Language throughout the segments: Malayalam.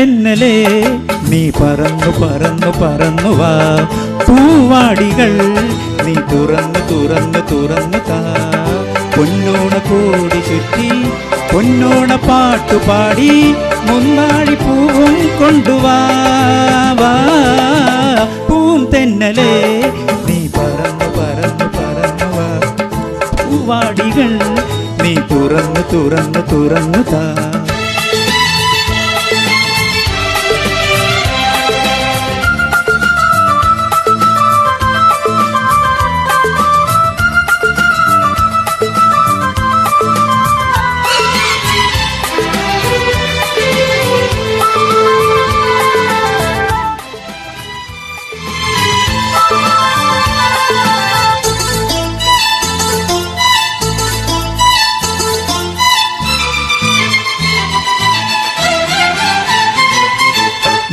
തെന്നലേ നീ പറന്നു പറന്നു പറന്നു വാ, പൂവാടികൾ നീ തുറന്നു തുറന്നു തുറന്നു താ. പൊന്നോണ കോടി ചുറ്റി പൊന്നോണ പാട്ടുപാടി മുന്നാഴി പൂവും കൊണ്ടുവാ. പൂം തെന്നലേ നീ പറന്നു പറന്നു പറന്നു വാ, പൂവാടികൾ നീ തുറന്നു തുറന്നു തുറന്നു താ.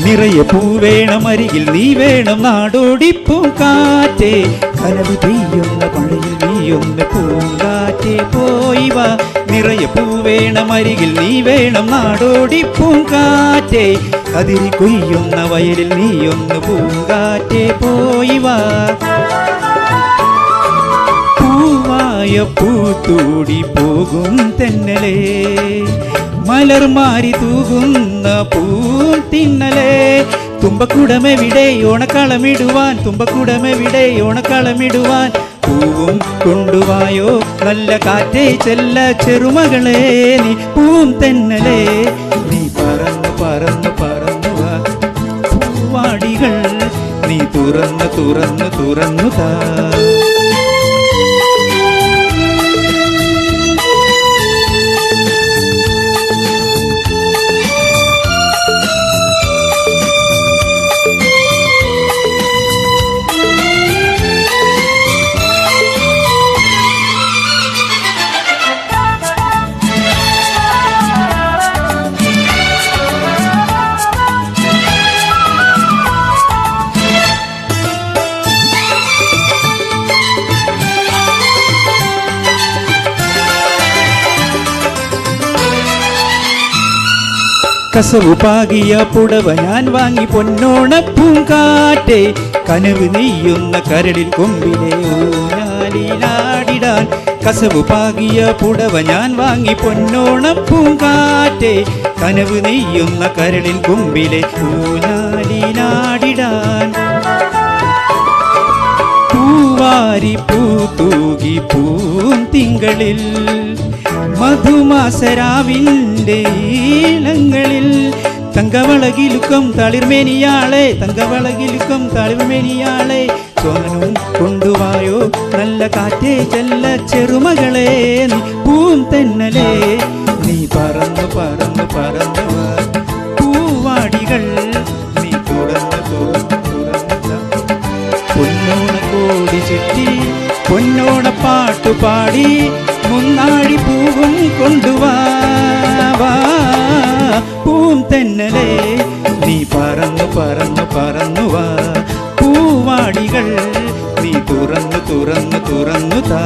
നിറയെ പൂവേണം അരികിൽ നീ വേണം നാടോടിപ്പൂ കാറ്റേ, കനവ് പെയ്യുന്ന മഴയിൽ നീയൊന്ന് പൂങ്കാറ്റേ പോയി വാ. നിറയെ പൂവേണം അരികിൽ നീ വേണം നാടോടിപ്പൂ കാറ്റേ, കതിരി കൊയ്യുന്ന വയലിൽ നീയൊന്ന് പൂങ്കാറ്റേ പോയി വാ. പൂവായ പൂത്തൂടി പോകും തെന്നലേ, മലർമാരി തൂകുന്ന പൂത്തിന്നലേ, തുമ്പക്കുടമെവിടെ ഓണക്കളമിടുവാൻ, തുമ്പക്കുടമെവിടെ ഓണക്കളമിടുവാൻ. പൂവും കൊണ്ടുവായോ നല്ല കാറ്റേ ചെല്ല ചെറുമകളെ നീ, പൂം തെന്നലേ നീ പറന്നു പറന്നു പറന്നു വാ, പൂവാടികൾ നീ തുറന്നു തുറന്നു തുറന്നു താ. കസവു പാകിയ പുടവ ഞാൻ വാങ്ങി പൊന്നോണ പൂങ്കാറ്റേ, കനവ് നെയ്യുന്ന കരടിൽ കൊമ്പിലെ ഊഞ്ഞാലിലാടിടാൻ. കസവു പാകിയ പുടവ ഞാൻ വാങ്ങി പൊന്നോണ പൂങ്കാറ്റേ, കനവ് നെയ്യുന്ന കരടിൽ കൊമ്പിലെ ഊഞ്ഞാലിലാടിടാൻ. പൂവാരി പൂത്തൂകി പൂം തിങ്കളിൽ മധുമാസരാവിൻ്റെ ഈണങ്ങളിൽ, തങ്കവളകിലുക്കം തളിർമേനിയാളെ തങ്കവളകിലുക്കം തളിർമേനിയാളെ, സോനും കൊണ്ടുവായോ നല്ല കാറ്റേ ചെല്ല ചെറുമകളെ നീ, പൂം തെന്നലേ നീ പറന്നു പറന്നു പറന്നു വാ, പൂവാടികൾ നീ തുറന്നു തുറന്നു തുറന്നു. പൊന്നോണ കോടി ചുറ്റി പൊന്നോണ പാട്ടുപാടി മുന്നാഴി പൂവും കൊണ്ടുവാ. പൂം തെന്നലേ നീ പറന്നു പറന്നു പറന്നു വാ, പൂവാടികൾ നീ തുറന്നു തുറന്നു തുറന്നു താ.